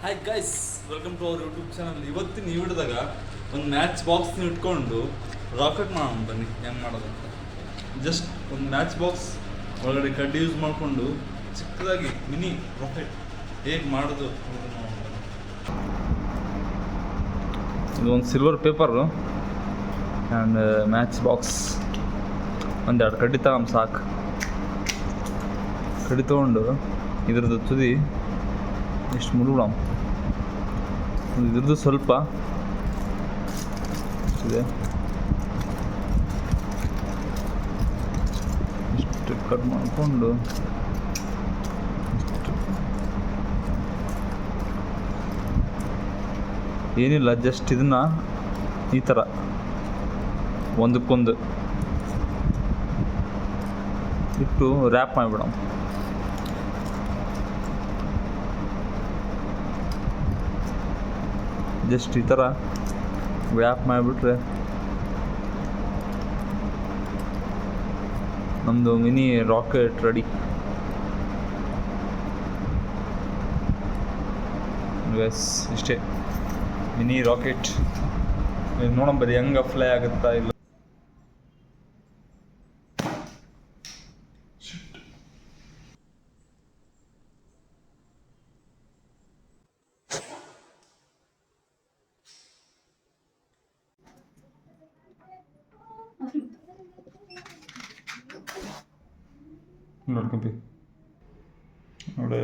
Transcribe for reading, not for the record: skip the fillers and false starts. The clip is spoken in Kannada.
Hi guys, welcome to our YouTube channel. ಇವತ್ತಿನ ಈ ವಿಡಿಯೋದಾಗ ಒಂದು ಮ್ಯಾಚ್ ಬಾಕ್ಸ್ನ ಇಟ್ಕೊಂಡು ರಾಕೆಟ್ ಮಾಡೋಣ ಬನ್ನಿ. ಹೆಂಗೆ ಮಾಡೋದು ಅಂತ ಜಸ್ಟ್ ಒಂದು ಮ್ಯಾಚ್ ಬಾಕ್ಸ್ ಒಳಗಡೆ ಕಡ್ಡಿ ಯೂಸ್ ಮಾಡಿಕೊಂಡು ಚಿಕ್ಕದಾಗಿ ಮಿನಿ ರಾಕೆಟ್ ಹೇಗೆ ಮಾಡೋದು ಇದು ಒಂದು silver paper and match box ಒಂದೆರಡು ಕಡ್ಡಿ ತಗೊಂಡು ಸಾಕು. ಕಡ್ಡಿ ತೊಗೊಂಡು ಇದ್ರದ್ದು ತುದಿ ಇಷ್ಟು ಮುರುಳ ಇದ್ರದ್ದು ಸ್ವಲ್ಪ ಇದೆ, ಇಷ್ಟು ಕಟ್ ಮಾಡಿಕೊಂಡು ಏನಿಲ್ಲ, ಜಸ್ಟ್ ಇದನ್ನು ಈ ಥರ ಒಂದಕ್ಕೊಂದು ಇಟ್ಟು ರ್ಯಾಪ್ ಮಾಡಿಬಿಡೋಣ. ಜಸ್ಟ್ ಈ ಥರ ವ್ಯಾಪ್ ಮಾಡಿಬಿಟ್ರೆ ನಮ್ಮದು ಮಿನಿ ರಾಕೆಟ್ ರೆಡಿ. ಎಸ್, ಇಷ್ಟೇ ಮಿನಿ ರಾಕೆಟ್. ನೋಡೋಣ ಬರೀ ಹೆಂಗೆ ಫ್ಲೈ ಆಗುತ್ತಾ ಇಲ್ಲ. ನೋಡ್ಕೊಂಬಿ ನೋಡಿ